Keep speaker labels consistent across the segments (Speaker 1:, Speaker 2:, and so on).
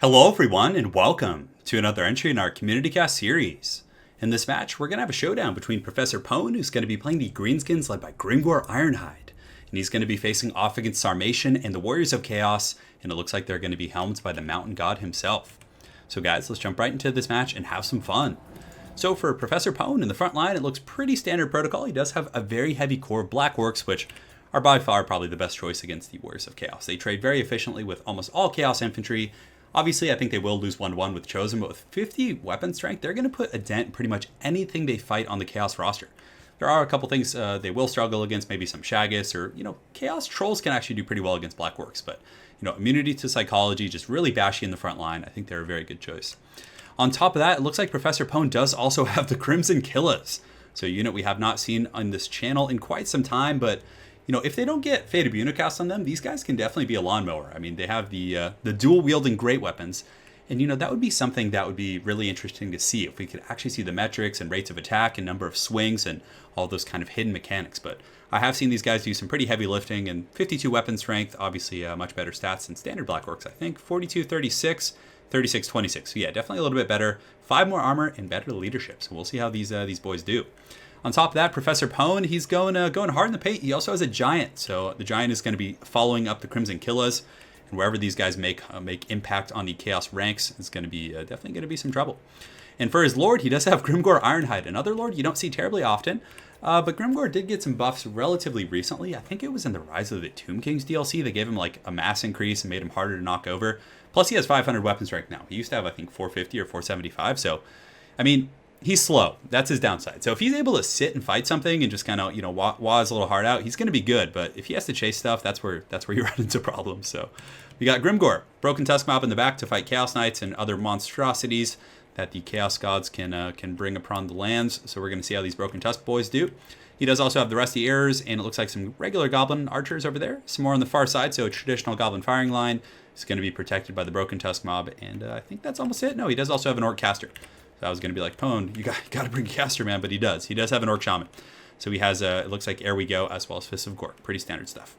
Speaker 1: Hello everyone and welcome to another entry in our Community Cast series. In this match, we're going to have a showdown between Professor Pone, who's going to be playing the Greenskins led by GRIMGOR Ironhide. And he's going to be facing off against Sarmation and the Warriors of Chaos, and it looks like they're going to be helmed by the Mountain God himself. So guys, let's jump right into this match and have some fun. So for Professor Pone in the front line, it looks pretty standard protocol. He does have a very heavy core of Black Orcs, which are by far probably the best choice against the Warriors of Chaos. They trade very efficiently with almost all Chaos Infantry. Obviously, I think they will lose 1-1 with Chosen, but with 50 weapon strength, they're going to put a dent in pretty much anything they fight on the Chaos roster. There are a couple things they will struggle against, maybe some Shaggus, or, Chaos Trolls can actually do pretty well against Black Orcs, but, immunity to Psychology, just really bashy in the front line. I think they're a very good choice. On top of that, it looks like Professor Pone does also have the Crimson Killers. So a unit we have not seen on this channel in quite some time, but if they don't get Fate of Unicast on them, these guys can definitely be a lawnmower. I mean, they have the dual-wielding great weapons. And, that would be something that would be really interesting to see if we could actually see the metrics and rates of attack and number of swings and all those kind of hidden mechanics. But I have seen these guys do some pretty heavy lifting and 52 weapon strength, obviously much better stats than standard Black Orcs, I think. 42-36, 36-26. So yeah, definitely a little bit better. 5 more armor and better leadership. So we'll see how these boys do. On top of that, Professor Pone, he's going hard in the paint. He also has a Giant, so the Giant is going to be following up the Crimson Killers, and wherever these guys make impact on the Chaos ranks, it's going to be definitely going to be some trouble. And for his Lord, he does have GRIMGOR Ironhide, another Lord you don't see terribly often, but GRIMGOR did get some buffs relatively recently. I think it was in the Rise of the Tomb Kings DLC. They gave him like a mass increase and made him harder to knock over. Plus, he has 500 weapon strength now. He used to have, I think, 450 or 475. So, I mean, he's slow. That's his downside. So if he's able to sit and fight something and just kind of, wah his little heart out, he's going to be good. But if he has to chase stuff, that's where you run into problems. So we got GRIMGOR, Broken Tusk Mob in the back to fight Chaos Knights and other monstrosities that the Chaos Gods can bring upon the lands. So we're going to see how these Broken Tusk boys do. He does also have the Rusty Arrows, and it looks like some regular Goblin Archers over there. Some more on the far side, so a traditional Goblin firing line is going to be protected by the Broken Tusk Mob. And I think that's almost it. No, he does also have an Orc Caster. So I was going to be like, Pone, you got to bring a caster, man, but he does. He does have an Orc Shaman. So he has, it looks like Ere We Go, as well as Fists of Gore. Pretty standard stuff.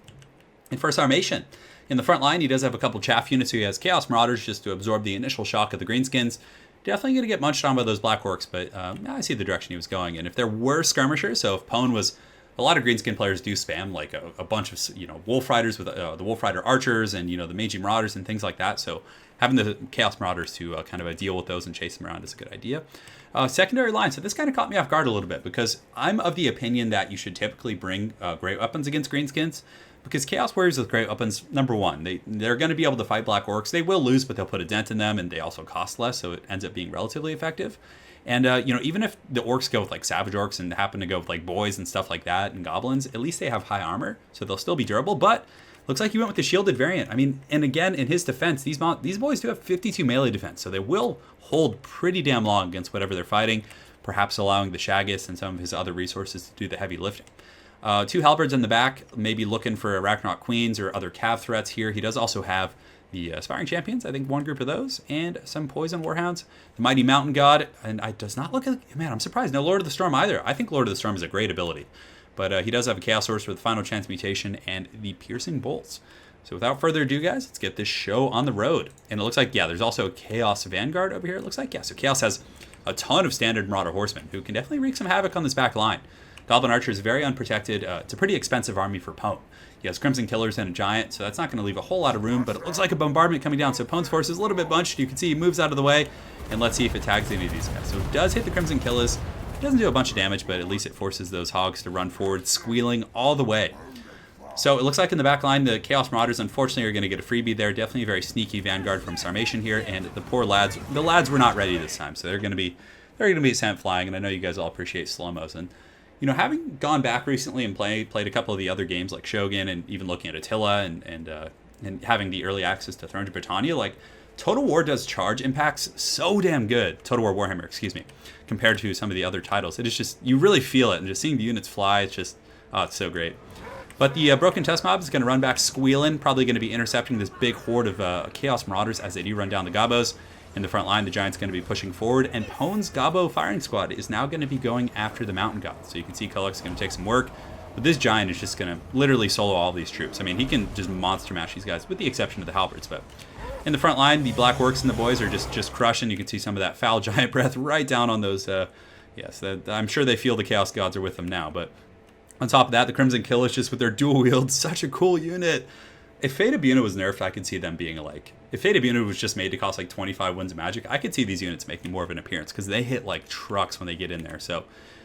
Speaker 1: And for Sarmation, in the front line, he does have a couple Chaff units. So he has Chaos Marauders just to absorb the initial shock of the Greenskins. Definitely going to get munched on by those Black Orcs, but I see the direction he was going. And if there were skirmishers, so if Pone was... A lot of Greenskin players do spam like a bunch of Wolf Riders with the Wolf Rider Archers and the Magi Marauders and things like that. So having the Chaos Marauders to kind of deal with those and chase them around is a good idea. Secondary line. So this kind of caught me off guard a little bit because I'm of the opinion that you should typically bring great weapons against Greenskins because Chaos Warriors with great weapons, number one, they're going to be able to fight Black Orcs. They will lose, but they'll put a dent in them, and they also cost less, so it ends up being relatively effective. And, even if the Orcs go with, like, Savage Orcs and happen to go with, like, Boys and stuff like that and Goblins, at least they have high armor, so they'll still be durable. But looks like he went with the shielded variant. I mean, and again, in his defense, these boys do have 52 melee defense, so they will hold pretty damn long against whatever they're fighting, perhaps allowing the Shaggus and some of his other resources to do the heavy lifting. 2 Halberds in the back, maybe looking for Arachnoid Queens or other Cav threats here. He does also have the Aspiring Champions, I think one group of those, and some Poison Warhounds. The Mighty Mountain God, and I does not look like... Man, I'm surprised. No Lord of the Storm either. I think Lord of the Storm is a great ability. But he does have a Chaos Sorcerer with Final Chance Mutation and the Piercing Bolts. So without further ado, guys, let's get this show on the road. And it looks like, yeah, there's also a Chaos Vanguard over here, it looks like. Yeah, so Chaos has a ton of standard Marauder Horsemen who can definitely wreak some havoc on this back line. Goblin Archer is very unprotected. It's a pretty expensive army for Pone. He has Crimson Killers and a Giant, so that's not going to leave a whole lot of room, but it looks like a bombardment coming down. So Pone's force is a little bit bunched. You can see he moves out of the way, and let's see if it tags any of these guys. So it does hit the Crimson Killers. It doesn't do a bunch of damage, but at least it forces those Hogs to run forward, squealing all the way. So it looks like in the back line, the Chaos Marauders, unfortunately, are going to get a freebie there. Definitely a very sneaky Vanguard from Sarmation here, and the poor lads, the lads were not ready this time, so they're going to be sent flying, and I know you guys all appreciate slow-mos. And having gone back recently and played a couple of the other games like Shogun and even looking at Attila and having the early access to Thrones of Britannia, like Total War does charge impacts so damn good. Total War Warhammer, excuse me, compared to some of the other titles. It is just, you really feel it, and just seeing the units fly, it's just, it's so great. But the Broken Tusk Mob is going to run back squealing, probably going to be intercepting this big horde of Chaos Marauders as they do run down the Gobos. In the front line, the Giant's going to be pushing forward, and Pone's Gobbo firing squad is now going to be going after the Mountain God. So you can see Kulak's is going to take some work, but this Giant is just going to literally solo all these troops. I mean, he can just monster mash these guys, with the exception of the Halberds, but In the front line, the Black Orcs and the boys are just crushing. You can see some of that foul giant breath right down on those. Yes, I'm sure they feel the Chaos Gods are with them now. But on top of that, the Crimson Killers just with their dual wield, such a cool unit. If Fate of Buna was nerfed, I could see them being like... If Fate of Buna was just made to cost like 25 wins of magic, I could see these units making more of an appearance because they hit like trucks when they get in there. So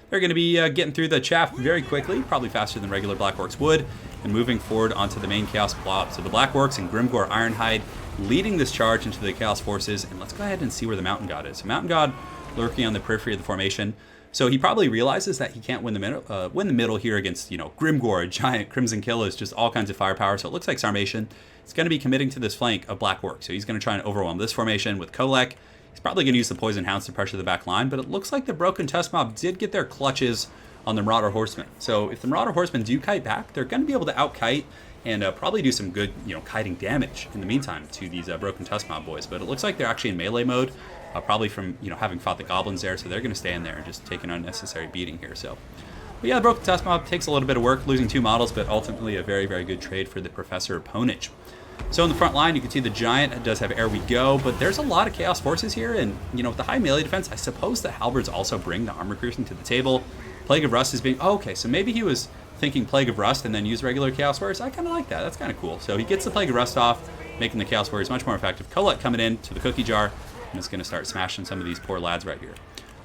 Speaker 1: they're going to be getting through the chaff very quickly, probably faster than regular Black Orcs would, and moving forward onto the main Chaos Blob. So the Black Orcs and Grimgor Ironhide leading this charge into the Chaos Forces. And let's go ahead and see where the Mountain God is. So Mountain God lurking on the periphery of the formation. So he probably realizes that he can't win the middle here against, you know, Grimgor, Giant, Crimson Killers, just all kinds of firepower. So it looks like Sarmation is going to be committing to this flank of Black Orc. So he's going to try and overwhelm this formation with Kolek. He's probably going to use the Poison Hounds to pressure the back line, but it looks like the Broken Tusk Mob did get their clutches on the Marauder Horsemen. So if the Marauder Horsemen do kite back, they're going to be able to out-kite and probably do some good, you know, kiting damage in the meantime to these Broken Tusk Mob boys. But it looks like they're actually in melee mode. Probably from, you know, having fought the goblins there, so they're going to stay in there and just take an unnecessary beating here. So, but yeah, the Broken Tusk Mob takes a little bit of work, losing 2 models, but ultimately a very, very good trade for the Professor opponent. So in the front line, you can see the Giant does have Ere We Go, but there's a lot of Chaos Forces here, and, you know, with the high melee defense, I suppose the Halberds also bring the armor piercing to the table. Plague of Rust is being... Oh, okay, so maybe he was thinking Plague of Rust and then use regular Chaos Warriors. I kind of like that. That's kind of cool. So he gets the Plague of Rust off, making the Chaos Warriors much more effective. Colette coming in to the cookie jar, and it's going to start smashing some of these poor lads right here.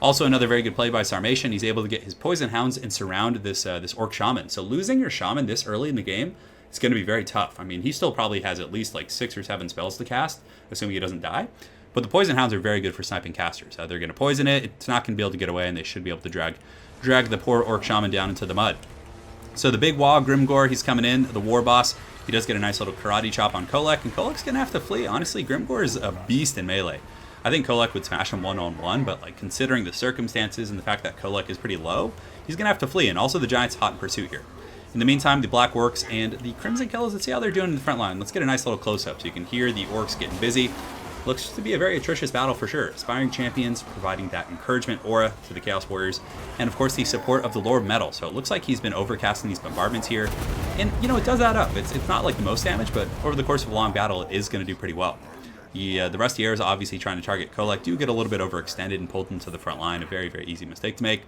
Speaker 1: Also, another very good play by Sarmation. He's able to get his Poison Hounds and surround this Orc Shaman. So losing your Shaman this early in the game is going to be very tough. I mean, he still probably has at least like 6 or 7 spells to cast, assuming he doesn't die. But the Poison Hounds are very good for sniping casters. They're going to poison it. It's not going to be able to get away, and they should be able to drag the poor Orc Shaman down into the mud. So the big Wah, Grimgor, he's coming in. The War Boss, he does get a nice little karate chop on Kolek, and Kolek's going to have to flee. Honestly, Grimgor is a beast in melee. I think Kolek would smash him one-on-one, but like considering the circumstances and the fact that Kolek is pretty low, he's going to have to flee. And also the Giant's hot in pursuit here. In the meantime, the Black Orcs and the Crimson Killers, let's see how they're doing in the front line. Let's get a nice little close-up so you can hear the Orcs getting busy. Looks to be a very atrocious battle for sure. Aspiring Champions providing that encouragement aura to the Chaos Warriors. And of course the support of the Lord of Metal. So it looks like he's been overcasting these bombardments here. And you know, it does add up. It's not like the most damage, but over the course of a long battle, it is going to do pretty well. The Rustiers obviously trying to target Kolek do get a little bit overextended and pulled into the front line. A very, very easy mistake to make.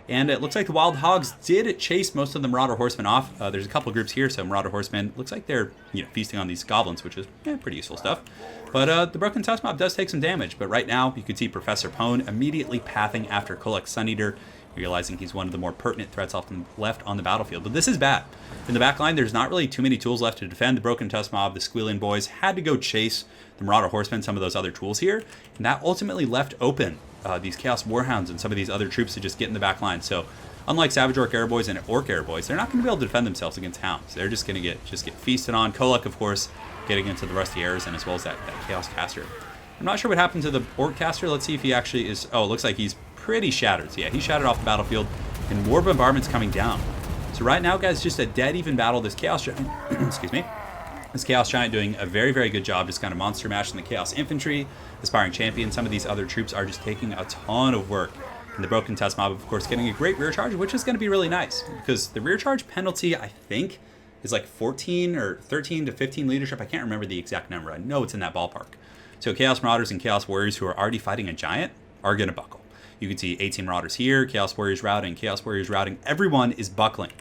Speaker 1: And it looks like the Wild Hogs did chase most of the Marauder Horsemen off. There's a couple groups here, so Marauder Horsemen looks like they're, you know, feasting on these goblins, which is pretty useful stuff. But the Broken Tusk Mob does take some damage. But right now, you can see Professor Pone immediately pathing after Kolek's Sun Eater, realizing he's one of the more pertinent threats often left on the battlefield. But this is bad. In the back line, there's not really too many tools left to defend the Broken Tusk Mob. The Squealing Boys had to go chase the Marauder Horsemen, some of those other tools here, and that ultimately left open these Chaos Warhounds and some of these other troops to just get in the back line. So unlike Savage Orc Air Boys and Orc Air Boys, they're not going to be able to defend themselves against Hounds. They're just going to get feasted on. Kolek, of course, getting into the Rusty Airs, and as well as that Chaos Caster. I'm not sure what happened to the Orc Caster. Let's see if he actually is... Oh, it looks like he's pretty shattered. So yeah, he's shattered off the battlefield, and more bombardment's coming down. So right now, guys, just a dead even battle. This Chaos Giant... excuse me. This Chaos Giant doing a very, very good job just kind of monster mashing the Chaos Infantry, Aspiring Champion. Some of these other troops are just taking a ton of work. And the Broken Tusk Mob, of course, getting a great rear charge, which is going to be really nice. Because the rear charge penalty, I think, is like 14 or 13 to 15 leadership. I can't remember the exact number. I know it's in that ballpark. So Chaos Marauders and Chaos Warriors who are already fighting a Giant are going to buckle. You can see 18 Marauders here, Chaos Warriors routing, Chaos Warriors routing. Everyone is buckling.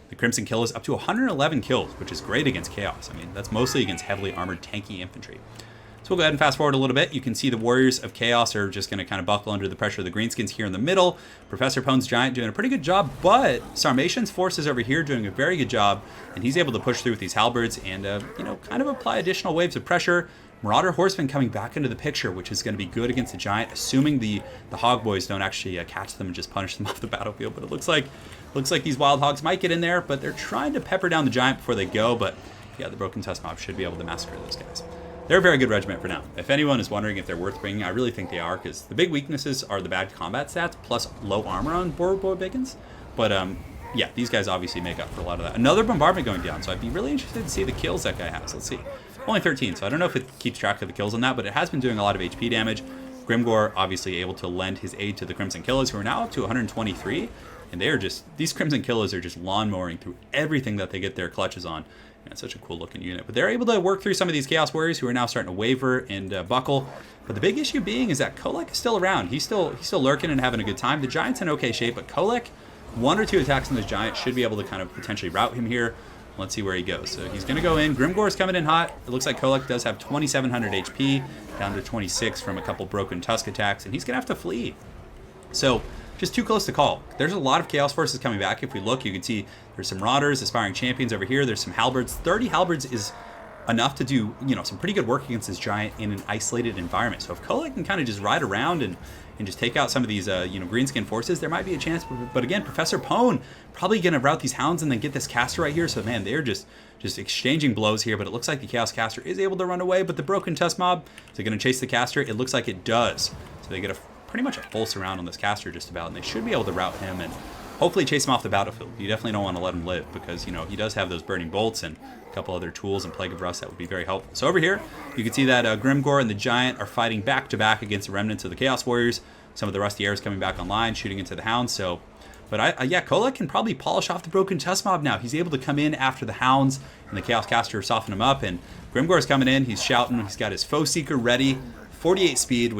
Speaker 1: The Crimson Killers up to 111 kills, which is great against Chaos. I mean, that's mostly against heavily armored tanky infantry. So we'll go ahead and fast forward a little bit. You can see the Warriors of Chaos are just going to kind of buckle under the pressure of the Greenskins here in the middle. Professor Pone's Giant doing a pretty good job, but Sarmation's forces over here doing a very good job, and he's able to push through with these halberds and, you know, kind of apply additional waves of pressure. Marauder Horsemen coming back into the picture, which is going to be good against the Giant, assuming the Hog Boys don't actually catch them and just punish them off the battlefield. But it looks like these Wild Hogs might get in there, but they're trying to pepper down the Giant before they go. But yeah, the Broken Tusk Mob should be able to massacre those guys. They're a very good regiment for now. If anyone is wondering if they're worth bringing, I really think they are, because the big weaknesses are the bad combat stats plus low armor on Boar Biggins. But yeah, these guys obviously make up for a lot of that. Another bombardment going down, so I'd be really interested to see the kills that guy has. Let's see. Only 13, so I don't know if it keeps track of the kills on that, but it has been doing a lot of HP damage. Grimoire obviously able to lend his aid to the Crimson Killers, who are now up to 123, and they are just, these Crimson Killers are just lawnmowing through everything that they get their clutches on. Yeah, it's such a cool looking unit. But they're able to work through some of these Chaos Warriors who are now starting to waver and buckle. But the big issue being is that Kolek is still around. He's still lurking and having a good time. The Giant's in okay shape, but Kolek, 1 or 2 attacks on this Giant should be able to kind of potentially rout him here. Let's see where he goes. So he's going to go in. GRIMGOR's coming in hot. It looks like Kolek does have 2,700 HP, down to 26 from a couple broken Tusk attacks, and he's going to have to flee. So just too close to call. There's a lot of Chaos Forces coming back. If we look, you can see there's some Marauders, Aspiring Champions over here. There's some Halberds. 30 Halberds is enough to do, some pretty good work against this Giant in an isolated environment. So if Kolek can kind of just ride around and just take out some of these, Greenskin forces, there might be a chance. But again, Professor Pone probably going to rout these Hounds and then get this caster right here. So, man, they're just exchanging blows here. But it looks like the Chaos Caster is able to run away. But the Broken Tusk Mob, is it going to chase the caster? It looks like it does. So they get pretty much a full surround on this caster just about. And they should be able to rout him and hopefully chase him off the battlefield. You definitely don't want to let him live because, he does have those Burning Bolts and a couple other tools and Plague of Rust that would be very helpful. So over here, you can see that GRIMGOR and the Giant are fighting back-to-back against the remnants of the Chaos Warriors. Some of the Rusty Airs coming back online, shooting into the Hounds. So, but Kolek can probably polish off the Broken Tusk Mob now. He's able to come in after the Hounds and the Chaos Caster soften him up. And GRIMGOR's coming in. He's shouting. He's got his Foe Seeker ready. 48 speed,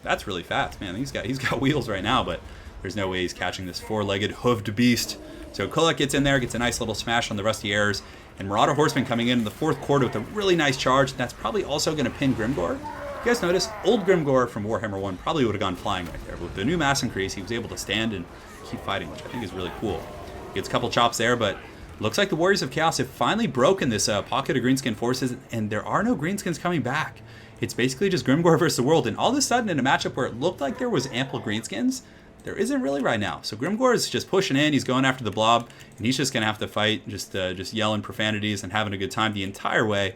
Speaker 1: that's really fast, man. He's got wheels right now, but there's no way he's catching this 4-legged hoofed beast. So Kolek gets in there, gets a nice little smash on the Rusty Airs. And Marauder Horseman coming in the 4th quarter with a really nice charge. That's probably also going to pin GRIMGOR. You guys notice, old GRIMGOR from Warhammer 1 probably would have gone flying right there. But with the new mass increase, he was able to stand and keep fighting, which I think is really cool. Gets a couple chops there, but looks like the Warriors of Chaos have finally broken this pocket of Greenskin forces, and there are no Greenskins coming back. It's basically just GRIMGOR versus the world, and all of a sudden in a matchup where it looked like there was ample Greenskins, there isn't really right now. So GRIMGOR is just pushing in, he's going after the blob, and he's just going to have to fight, just yelling profanities and having a good time the entire way.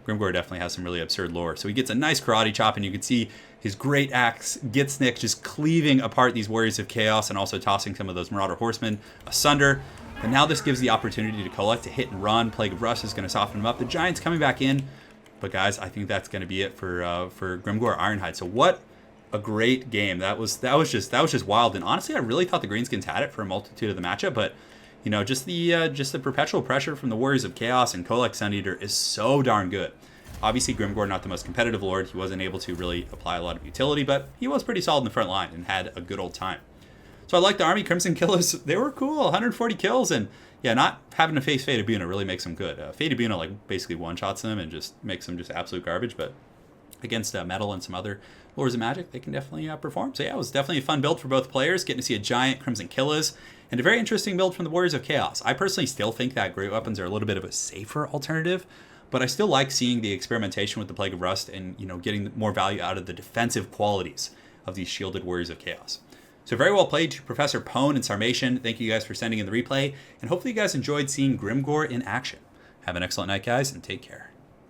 Speaker 1: GRIMGOR definitely has some really absurd lore. So he gets a nice karate chop, and you can see his great axe, Gitsnick, just cleaving apart these Warriors of Chaos and also tossing some of those Marauder Horsemen asunder. But now this gives the opportunity to Kolek to hit and run. Plague of Rust is going to soften him up. The Giant's coming back in. But guys, I think that's going to be it for GRIMGOR Ironhide. So what a great game. That was just wild. And honestly, I really thought the Greenskins had it for a multitude of the matchup, but just the perpetual pressure from the Warriors of Chaos and Kolek Suneater is so darn good. Obviously, GRIMGOR not the most competitive lord. He wasn't able to really apply a lot of utility, but he was pretty solid in the front line and had a good old time. So I like the army. Crimson Killers, they were cool. 140 kills, and yeah, not having to face Fate Abuna really makes them good. Fate Abuna basically one-shots them and just makes them just absolute garbage, but against Metal and some other Lords of Magic, they can definitely perform. So yeah, it was definitely a fun build for both players, getting to see a Giant, Crimson Killers, and a very interesting build from the Warriors of Chaos. I personally still think that Great Weapons are a little bit of a safer alternative, but I still like seeing the experimentation with the Plague of Rust and getting more value out of the defensive qualities of these shielded Warriors of Chaos. So very well played to Professor Pone and Sarmation. Thank you guys for sending in the replay, and hopefully you guys enjoyed seeing GRIMGOR in action. Have an excellent night, guys, and take care.